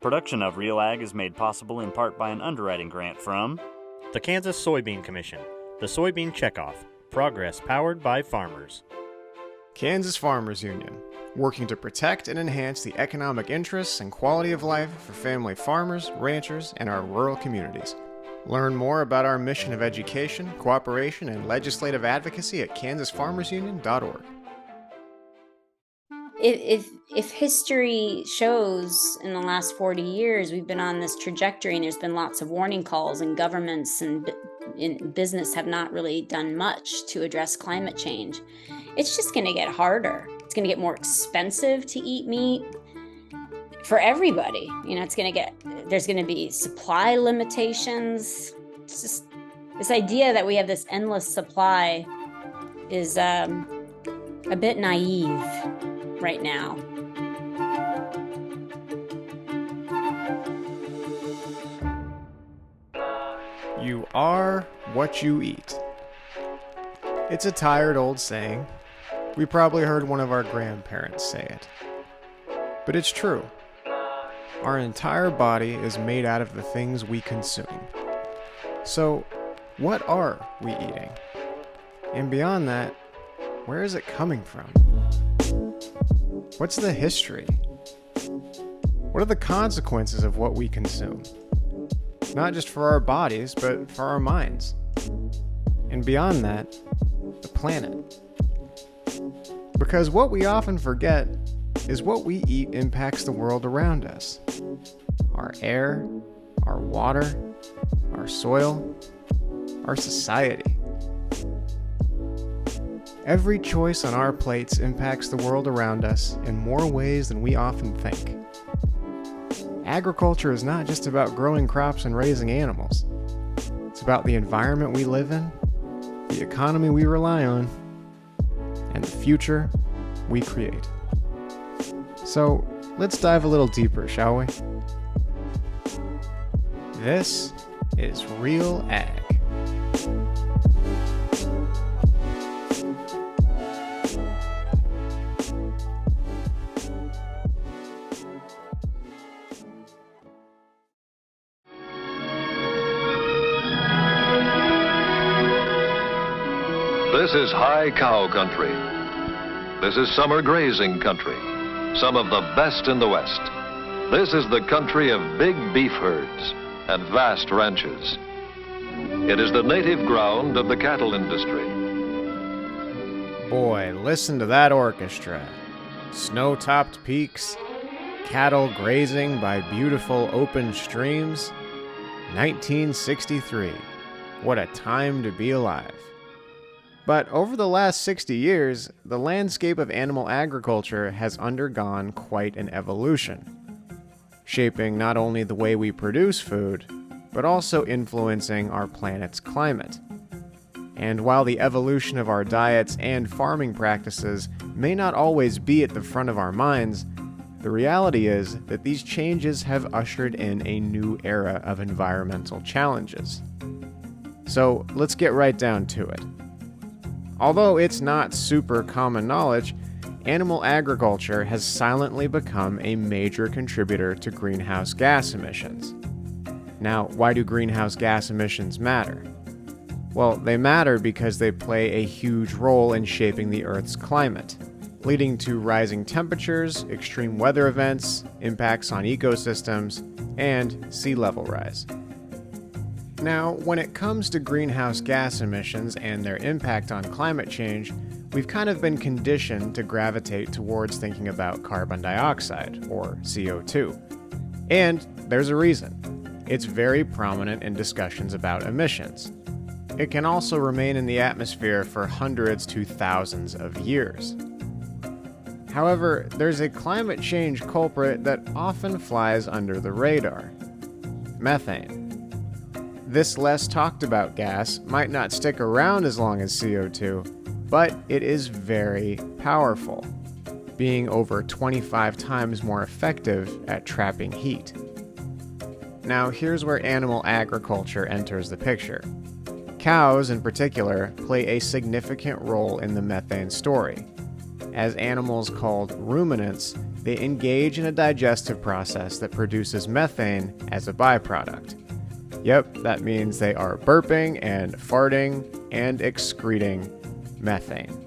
Production of Real Ag is made possible in part by an underwriting grant from the Kansas Soybean Commission, the Soybean Checkoff, progress powered by farmers. Kansas Farmers Union, working to protect and enhance the economic interests and quality of life for family farmers, ranchers, and our rural communities. Learn more about our mission of education, cooperation, and legislative advocacy at kansasfarmersunion.org. If history shows in the last 40 years we've been on this trajectory and there's been lots of warning calls, and governments and in business have not really done much to address climate change, it's just going to get harder. It's going to get more expensive to eat meat for everybody. There's going to be supply limitations. It's just this idea that we have this endless supply is a bit naive right now. You are what you eat. It's a tired old saying. We probably heard one of our grandparents say it. But it's true. Our entire body is made out of the things we consume. So, what are we eating? And beyond that, where is it coming from? What's the history? What are the consequences of what we consume? Not just for our bodies, but for our minds. And beyond that, the planet. Because what we often forget is what we eat impacts the world around us. Our air, our water, our soil, our society. Every choice on our plates impacts the world around us in more ways than we often think. Agriculture is not just about growing crops and raising animals. It's about the environment we live in, the economy we rely on, and the future we create. So, let's dive a little deeper, shall we? This is Real Ag. This is high cow country. This is summer grazing country, some of the best in the West. This is the country of big beef herds and vast ranches. It is the native ground of the cattle industry. Boy, listen to that orchestra. Snow-topped peaks, cattle grazing by beautiful open streams. 1963. What a time to be alive. But over the last 60 years, the landscape of animal agriculture has undergone quite an evolution, shaping not only the way we produce food, but also influencing our planet's climate. And while the evolution of our diets and farming practices may not always be at the front of our minds, the reality is that these changes have ushered in a new era of environmental challenges. So let's get right down to it. Although it's not super common knowledge, animal agriculture has silently become a major contributor to greenhouse gas emissions. Now, why do greenhouse gas emissions matter? Well, they matter because they play a huge role in shaping the Earth's climate, leading to rising temperatures, extreme weather events, impacts on ecosystems, and sea level rise. Now, when it comes to greenhouse gas emissions and their impact on climate change, we've kind of been conditioned to gravitate towards thinking about carbon dioxide, or CO2. And there's a reason. It's very prominent in discussions about emissions. It can also remain in the atmosphere for hundreds to thousands of years. However, there's a climate change culprit that often flies under the radar: methane. This less talked about gas might not stick around as long as CO2, but it is very powerful, being over 25 times more effective at trapping heat. Now, here's where animal agriculture enters the picture. Cows, in particular, play a significant role in the methane story, as animals called ruminants They engage in a digestive process that produces methane as a byproduct. Yep, that means they are burping and farting and excreting methane.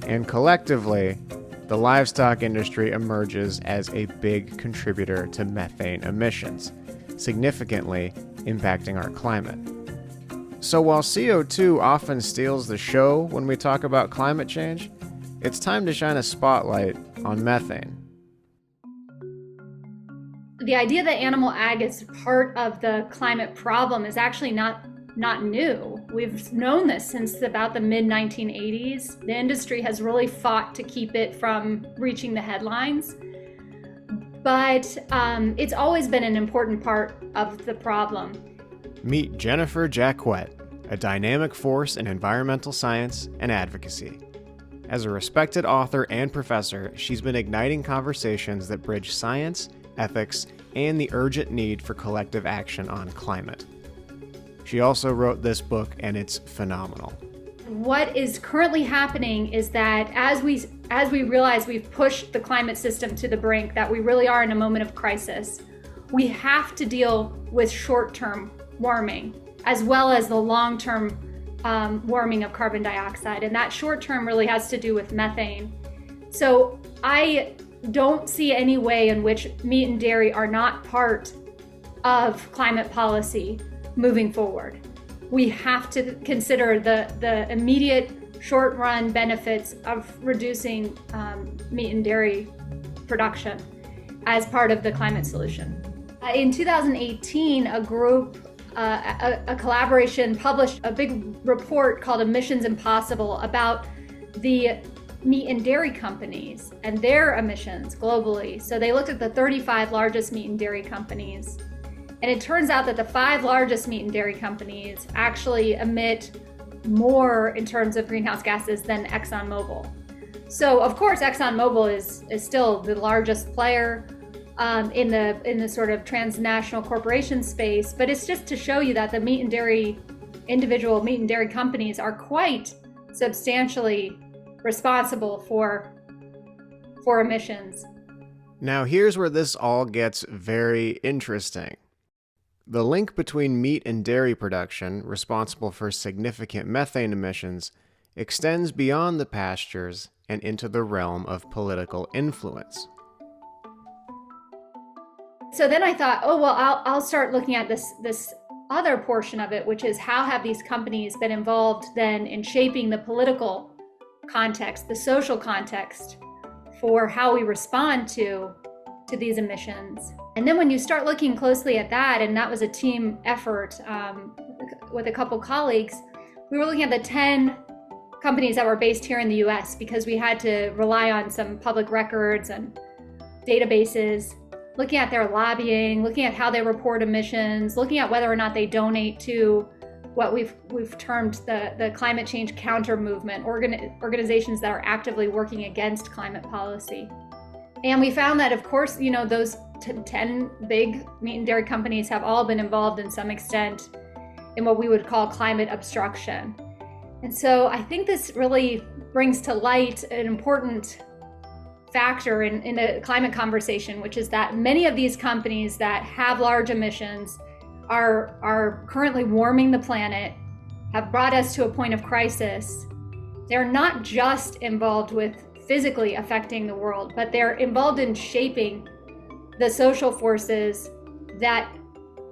And collectively, the livestock industry emerges as a big contributor to methane emissions, significantly impacting our climate. So while CO2 often steals the show when we talk about climate change, it's time to shine a spotlight on methane. The idea that animal ag is part of the climate problem is actually not new. We've known this since about the mid-1980s. The industry has really fought to keep it from reaching the headlines. But it's always been an important part of the problem. Meet Jennifer Jacquet, a dynamic force in environmental science and advocacy. As a respected author and professor, she's been igniting conversations that bridge science, ethics, and the urgent need for collective action on climate. She also wrote this book, and it's phenomenal. What is currently happening is that as we realize we've pushed the climate system to the brink, that we really are in a moment of crisis, we have to deal with short-term warming as well as the long-term warming of carbon dioxide. And that short-term really has to do with methane. So I don't see any way in which meat and dairy are not part of climate policy moving forward. We have to consider the immediate short-run benefits of reducing meat and dairy production as part of the climate solution. In 2018, a collaboration published a big report called Emissions Impossible about the meat and dairy companies and their emissions globally. So they looked at the 35 largest meat and dairy companies. And it turns out that the 5 largest meat and dairy companies actually emit more in terms of greenhouse gases than ExxonMobil. So of course, ExxonMobil is still the largest player in the sort of transnational corporation space, but it's just to show you that the individual meat and dairy companies are quite substantially responsible for emissions. Now here's where this all gets very interesting. The link between meat and dairy production, responsible for significant methane emissions, extends beyond the pastures and into the realm of political influence. So then I thought, I'll start looking at this other portion of it, which is how have these companies been involved then in shaping the political context, the social context for how we respond to these emissions. And then when you start looking closely at that, and that was a team effort with a couple colleagues, we were looking at the 10 companies that were based here in the US because we had to rely on some public records and databases, looking at their lobbying, looking at how they report emissions, looking at whether or not they donate to what we've termed the climate change counter movement, organizations that are actively working against climate policy. And we found that, of course, those 10 big meat and dairy companies have all been involved in some extent in what we would call climate obstruction. And so I think this really brings to light an important factor in the climate conversation, which is that many of these companies that have large emissions are currently warming the planet, have brought us to a point of crisis. They're not just involved with physically affecting the world, but they're involved in shaping the social forces that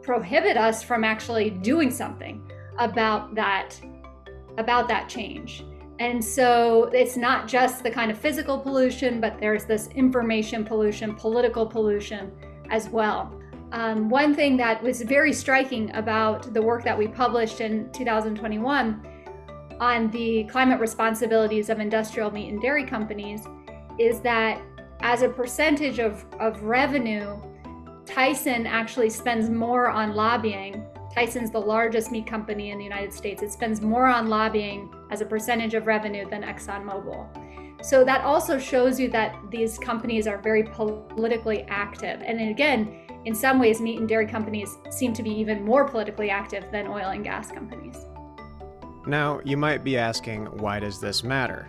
prohibit us from actually doing something about that change. And so it's not just the kind of physical pollution, but there's this information pollution, political pollution as well. One thing that was very striking about the work that we published in 2021 on the climate responsibilities of industrial meat and dairy companies is that as a percentage of revenue, Tyson actually spends more on lobbying. Tyson's the largest meat company in the United States. It spends more on lobbying as a percentage of revenue than ExxonMobil. So that also shows you that these companies are very politically active. And again, in some ways, meat and dairy companies seem to be even more politically active than oil and gas companies. Now, you might be asking, why does this matter?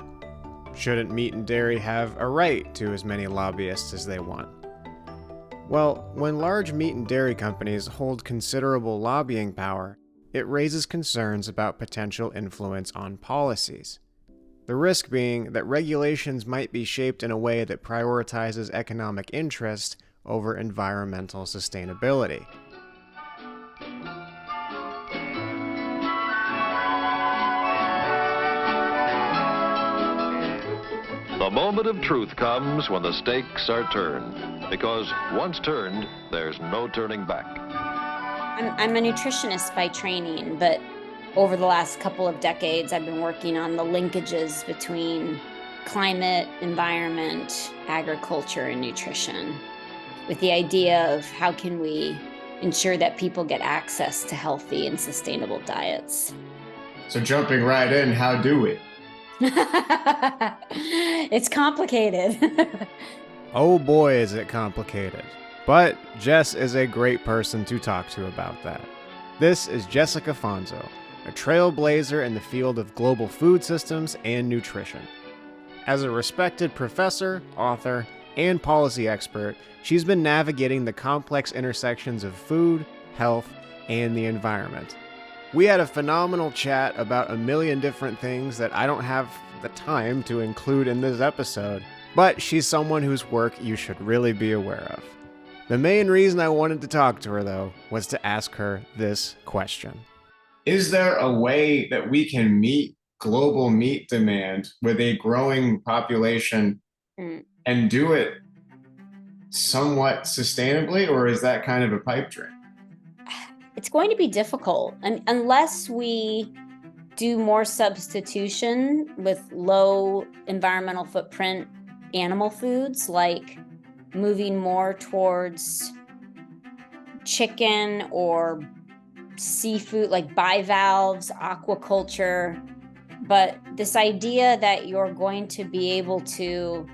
Shouldn't meat and dairy have a right to as many lobbyists as they want? Well, when large meat and dairy companies hold considerable lobbying power, it raises concerns about potential influence on policies. The risk being that regulations might be shaped in a way that prioritizes economic interest over environmental sustainability. The moment of truth comes when the stakes are turned, because once turned, there's no turning back. I'm a nutritionist by training, but over the last couple of decades, I've been working on the linkages between climate, environment, agriculture, and nutrition, with the idea of how can we ensure that people get access to healthy and sustainable diets. So jumping right in, how do we? It's complicated. Oh boy, is it complicated. But Jess is a great person to talk to about that. This is Jessica Fonzo, a trailblazer in the field of global food systems and nutrition. As a respected professor, author, and policy expert, she's been navigating the complex intersections of food, health, and the environment. We had a phenomenal chat about a million different things that I don't have the time to include in this episode, but she's someone whose work you should really be aware of. The main reason I wanted to talk to her, though, was to ask her this question. Is there a way that we can meet global meat demand with a growing population and do it somewhat sustainably, or is that kind of a pipe dream? It's going to be difficult unless we do more substitution with low environmental footprint animal foods, like moving more towards chicken or seafood, like bivalves, aquaculture. But this idea that you're going to be able to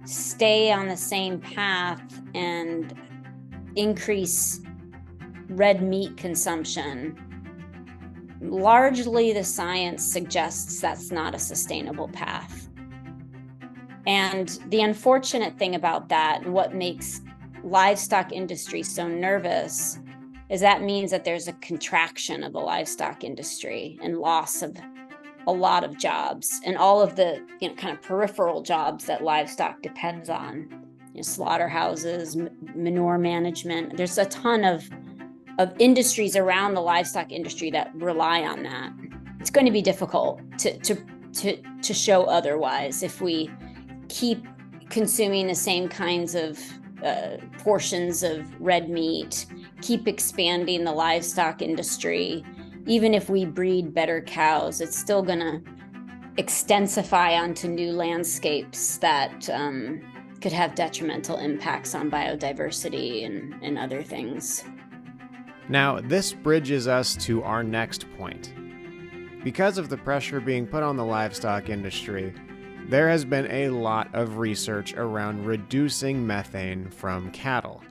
stay on the same path and increase red meat consumption, largely the science suggests that's not a sustainable path. And the unfortunate thing about that, and what makes livestock industry so nervous, is that means that there's a contraction of the livestock industry and loss of a lot of jobs and all of the kind of peripheral jobs that livestock depends on, slaughterhouses, manure management. There's a ton of industries around the livestock industry that rely on that. It's going to be difficult to show otherwise if we keep consuming the same kinds of portions of red meat, keep expanding the livestock industry. Even if we breed better cows, it's still going to extensify onto new landscapes that could have detrimental impacts on biodiversity and other things. Now, this bridges us to our next point. Because of the pressure being put on the livestock industry, there has been a lot of research around reducing methane from cattle.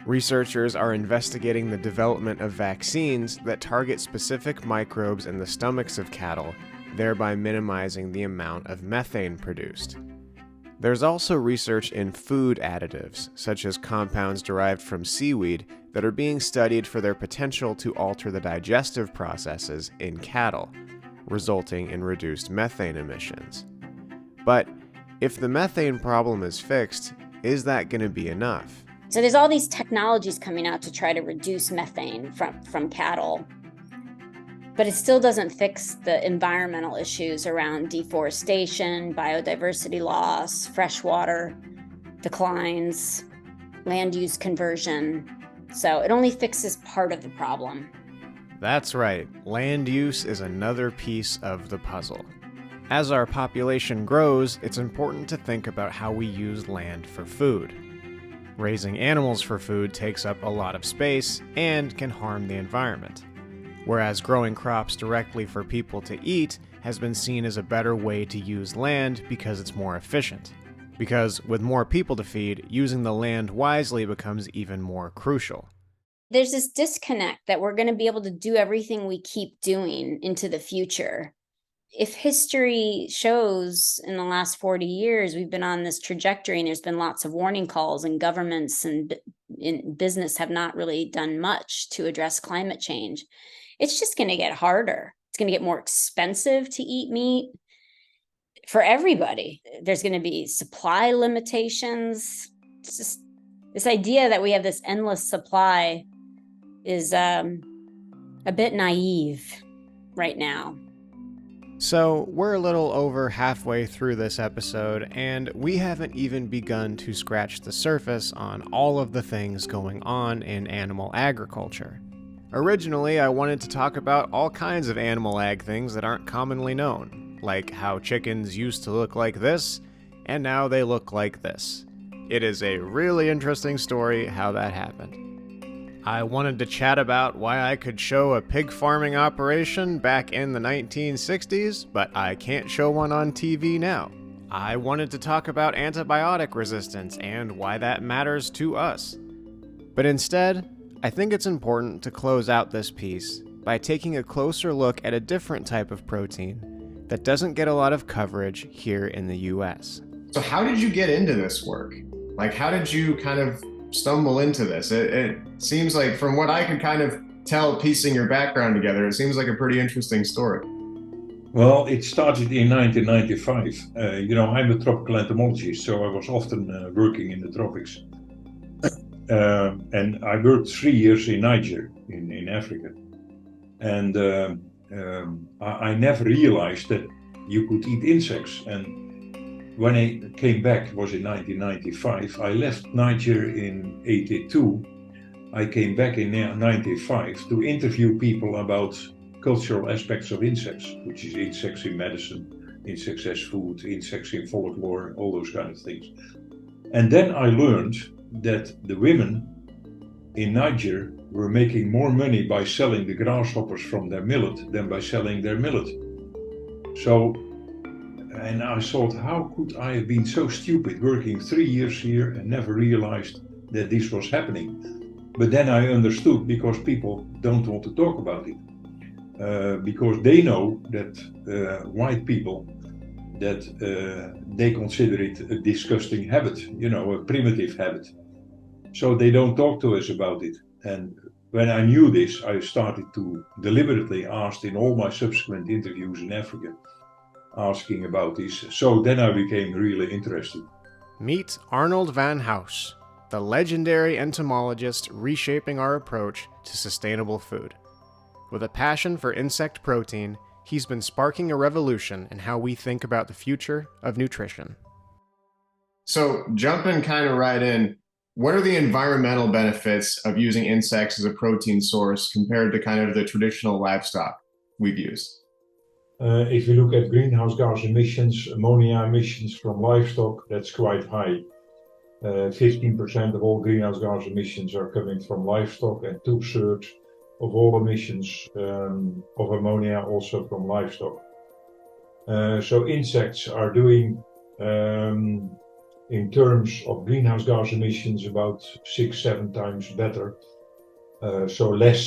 Researchers are investigating the development of vaccines that target specific microbes in the stomachs of cattle, thereby minimizing the amount of methane produced. There's also research in food additives, such as compounds derived from seaweed, that are being studied for their potential to alter the digestive processes in cattle, resulting in reduced methane emissions. But if the methane problem is fixed, is that going to be enough? So there's all these technologies coming out to try to reduce methane from cattle, but it still doesn't fix the environmental issues around deforestation, biodiversity loss, freshwater declines, land use conversion. So it only fixes part of the problem. That's right, land use is another piece of the puzzle. As our population grows, it's important to think about how we use land for food. Raising animals for food takes up a lot of space and can harm the environment, whereas growing crops directly for people to eat has been seen as a better way to use land because it's more efficient. Because with more people to feed, using the land wisely becomes even more crucial. There's this disconnect that we're going to be able to do everything we keep doing into the future. if history shows in the last 40 years, we've been on this trajectory and there's been lots of warning calls, and governments and in business have not really done much to address climate change. It's just going to get harder. It's going to get more expensive to eat meat for everybody. There's going to be supply limitations. It's just this idea that we have this endless supply is a bit naive right now. So, we're a little over halfway through this episode, and we haven't even begun to scratch the surface on all of the things going on in animal agriculture. Originally, I wanted to talk about all kinds of animal ag things that aren't commonly known, like how chickens used to look like this, and now they look like this. It is a really interesting story how that happened. I wanted to chat about why I could show a pig farming operation back in the 1960s, but I can't show one on TV now. I wanted to talk about antibiotic resistance and why that matters to us. But instead, I think it's important to close out this piece by taking a closer look at a different type of protein that doesn't get a lot of coverage here in the US. So how did you get into this work? Like, how did you kind of stumble into this? It seems like, from what I could kind of tell piecing your background together, it seems like a pretty interesting story. Well, it started in 1995. I'm a tropical entomologist, so I was often working in the tropics. And I worked 3 years in Niger, in Africa. And I never realized that you could eat insects. And when I came back, it was in 1995. I left Niger in 82. I came back in 95 to interview people about cultural aspects of insects, which is insects in medicine, insects as food, insects in folklore, all those kind of things. And then I learned that the women in Niger were making more money by selling the grasshoppers from their millet than by selling their millet. And I thought, how could I have been so stupid working 3 years here and never realized that this was happening? But then I understood, because people don't want to talk about it. Because they know that white people, that they consider it a disgusting habit, a primitive habit. So they don't talk to us about it. And when I knew this, I started to deliberately ask in all my subsequent interviews in Africa, asking about this. So then I became really interested. Meet Arnold van Huis, the legendary entomologist reshaping our approach to sustainable food. With a passion for insect protein, he's been sparking a revolution in how we think about the future of nutrition. So jumping kind of right in, what are the environmental benefits of using insects as a protein source compared to kind of the traditional livestock we've used? If you look at greenhouse gas emissions, ammonia emissions from livestock, that's quite high. 15% of all greenhouse gas emissions are coming from livestock, and 2/3 of all emissions of ammonia also from livestock. So insects are doing, in terms of greenhouse gas emissions, about 6-7 times better. So less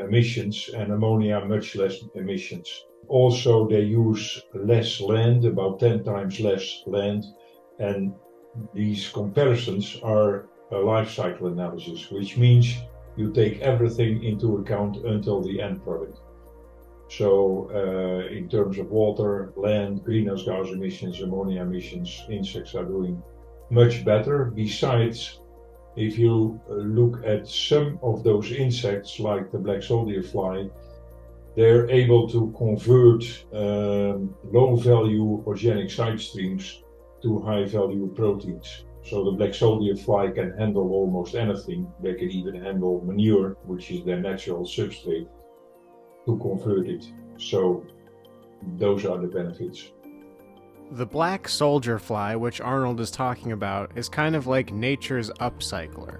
emissions, and ammonia much less emissions. Also, they use less land, about 10 times less land, and these comparisons are a life cycle analysis, which means you take everything into account until the end product. So in terms of water, land, greenhouse gas emissions, ammonia emissions, insects are doing much better. Besides, if you look at some of those insects, like the black soldier fly, they're able to convert low-value organic side streams to high-value proteins. So the black soldier fly can handle almost anything. They can even handle manure, which is their natural substrate, to convert it. So those are the benefits. The black soldier fly, which Arnold is talking about, is kind of like nature's upcycler.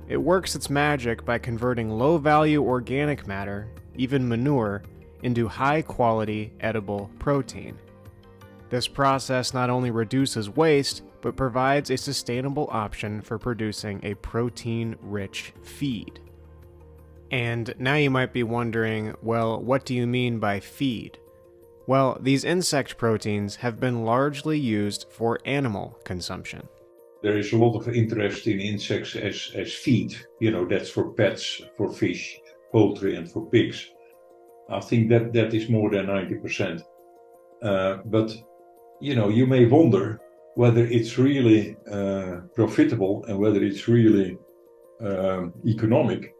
It works its magic by converting low-value organic matter, even manure, into high-quality edible protein. This process not only reduces waste, but provides a sustainable option for producing a protein-rich feed. And now you might be wondering, well, what do you mean by feed? Well, these insect proteins have been largely used for animal consumption. There is a lot of interest in insects as feed. That's for pets, for fish, poultry, and for pigs. I think that is more than 90%. But you may wonder whether it's really profitable and whether it's really economic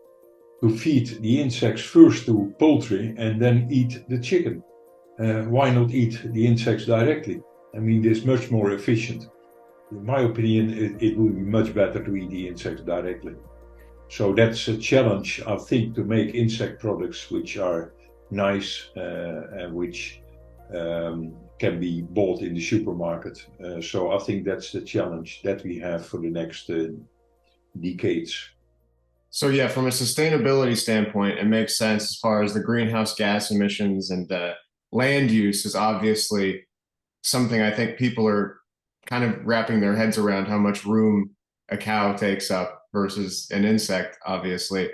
to feed the insects first to poultry and then eat the chicken. Why not eat the insects directly? I mean, it's much more efficient. In my opinion, it would be much better to eat the insects directly. So that's a challenge, I think, to make insect products which are nice and which can be bought in the supermarket. So I think that's the challenge that we have for the next decades. So yeah, from a sustainability standpoint, it makes sense as far as the greenhouse gas emissions, and land use is obviously something I think people are kind of wrapping their heads around, how much room a cow takes up versus an insect, obviously.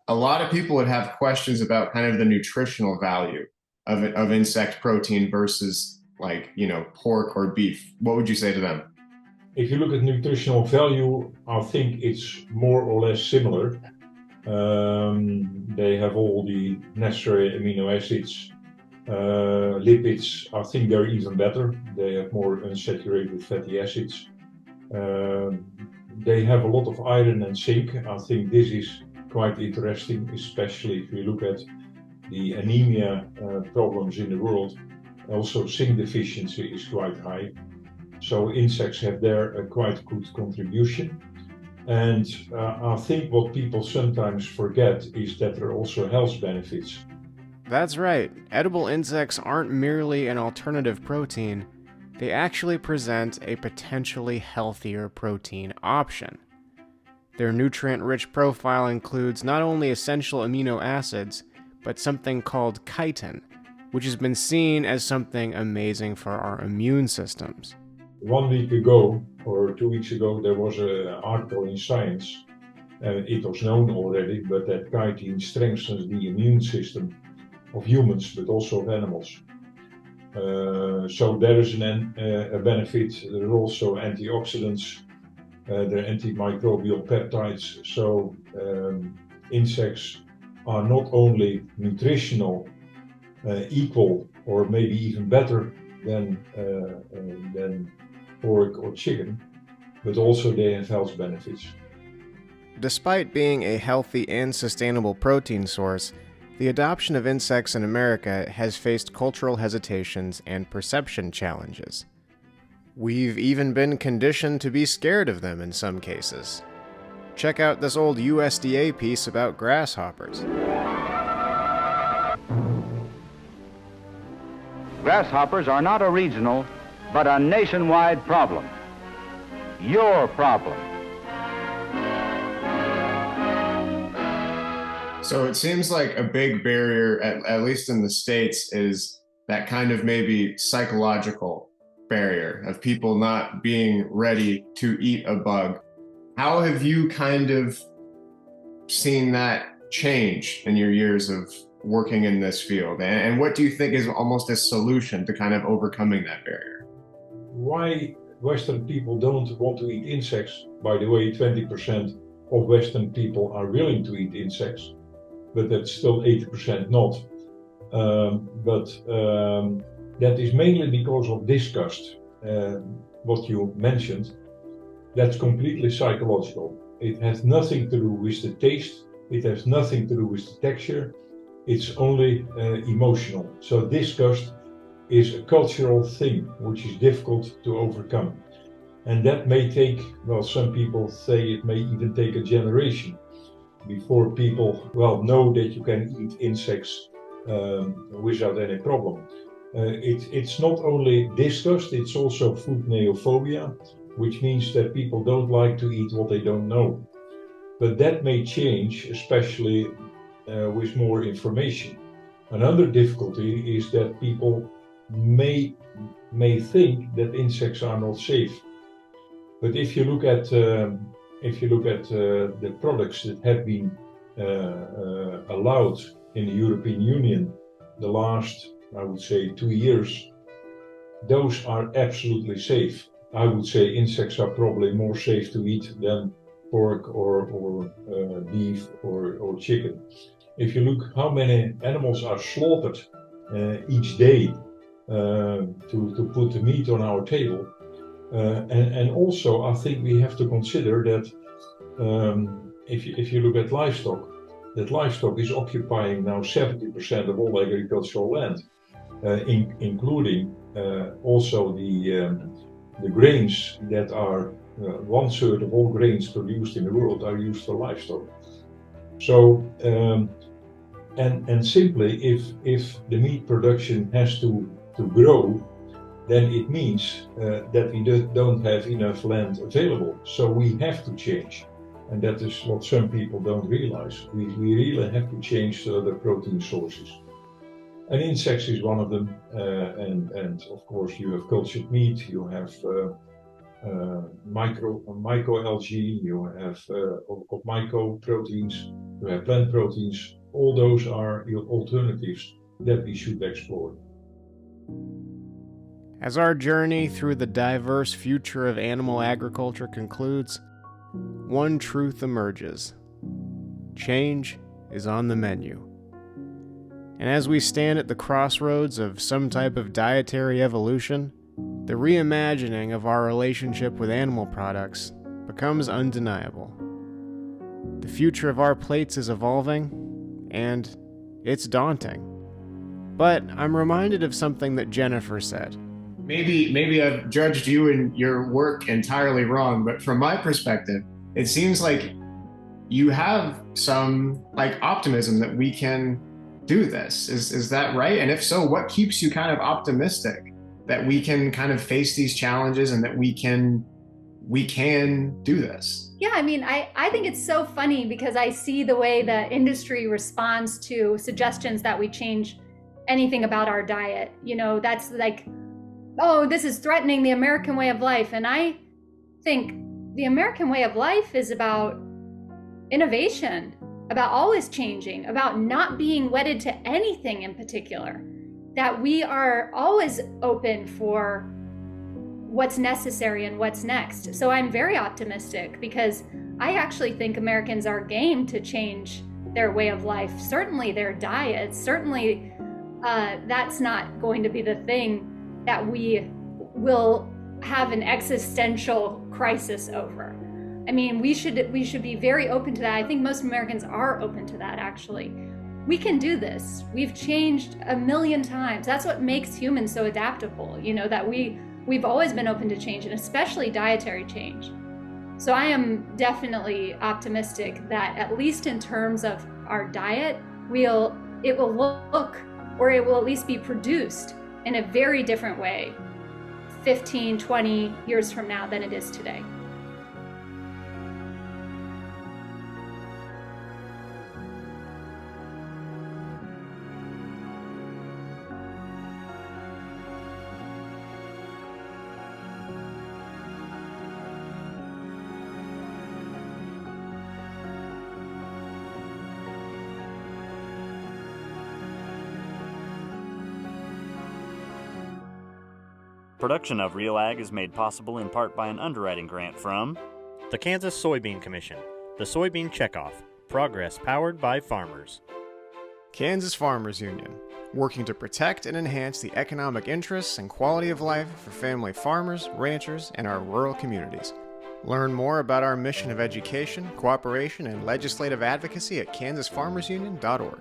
A lot of people would have questions about kind of the nutritional value of insect protein versus pork or beef. What would you say to them? If you look at nutritional value, I think it's more or less similar. They have all the necessary amino acids, lipids. I think they're even better. They have more unsaturated fatty acids. They have a lot of iron and zinc. I think this is quite interesting, especially if you look at the anemia problems in the world. Also, zinc deficiency is quite high. So insects have there a quite good contribution. And I think what people sometimes forget is that there are also health benefits. That's right. Edible insects aren't merely an alternative protein. They actually present a potentially healthier protein option. Their nutrient-rich profile includes not only essential amino acids, but something called chitin, which has been seen as something amazing for our immune systems. 1 week ago, or 2 weeks ago, there was an article in Science, and it was known already, but that chitin strengthens the immune system of humans, but also of animals. So there is a benefit. There are also antioxidants, there are antimicrobial peptides. So insects are not only nutritional, equal, or maybe even better than pork or chicken, but also they have health benefits. Despite being a healthy and sustainable protein source, the adoption of insects in America has faced cultural hesitations and perception challenges. We've even been conditioned to be scared of them in some cases. Check out this old USDA piece about grasshoppers. Grasshoppers are not a regional, but a nationwide problem. Your problem. So it seems like a big barrier, at least in the States, is that kind of maybe psychological barrier of people not being ready to eat a bug. How have you kind of seen that change in your years of working in this field? And what do you think is almost a solution to kind of overcoming that barrier? Why Western people don't want to eat insects? By the way, 20% of Western people are willing to eat insects, but that's still 80% not. That is mainly because of disgust. What you mentioned, that's completely psychological. It has nothing to do with the taste. It has nothing to do with the texture. It's only emotional. So disgust is a cultural thing which is difficult to overcome. And that may take, some people say it may even take a generation before people, know that you can eat insects without any problem. It's not only disgust, it's also food neophobia, which means that people don't like to eat what they don't know. But that may change, especially with more information. Another difficulty is that people may think that insects are not safe. But if you look at the products that have been allowed in the European Union the last I would say 2 years, those are absolutely safe. I would say insects are probably more safe to eat than pork or beef or chicken. If you look how many animals are slaughtered each day to put the meat on our table, and also I think we have to consider that if you look at livestock, that livestock is occupying now 70% of all agricultural land, including also the grains that are 1/3 of all grains produced in the world are used for livestock. So, and simply, if the meat production has to grow, then it means that we don't have enough land available. So we have to change. And that is what some people don't realize. We really have to change to other protein sources. And insects is one of them. And of course, you have cultured meat, you have microalgae, you have mycoproteins, you have plant proteins. All those are your alternatives that we should explore. As our journey through the diverse future of animal agriculture concludes, one truth emerges. Change is on the menu. And as we stand at the crossroads of some type of dietary evolution, the reimagining of our relationship with animal products becomes undeniable. The future of our plates is evolving, and it's daunting. But I'm reminded of something that Jennifer said. Maybe I've judged you and your work entirely wrong, but from my perspective, it seems like you have some optimism that we can do this. Is that right? And if so, what keeps you kind of optimistic that we can kind of face these challenges and that we can do this? Yeah, I mean, I think it's so funny because I see the way the industry responds to suggestions that we change anything about our diet. You know, that's like, oh, this is threatening the American way of life. And I think the American way of life is about innovation, about always changing, about not being wedded to anything in particular, that we are always open for what's necessary and what's next. So I'm very optimistic because I actually think Americans are game to change their way of life, certainly their diets, certainly that's not going to be the thing that we will have an existential crisis over. I mean, we should be very open to that. I think most Americans are open to that, actually. We can do this. We've changed a million times. That's what makes humans so adaptable, you know, that we've always been open to change, and especially dietary change. So I am definitely optimistic that at least in terms of our diet, it will look, or it will at least be produced in a very different way 15, 20 years from now than it is today. Production of Real Ag is made possible in part by an underwriting grant from the Kansas Soybean Commission, the Soybean Checkoff, progress powered by farmers. Kansas Farmers Union, working to protect and enhance the economic interests and quality of life for family farmers, ranchers, and our rural communities. Learn more about our mission of education, cooperation, and legislative advocacy at kansasfarmersunion.org.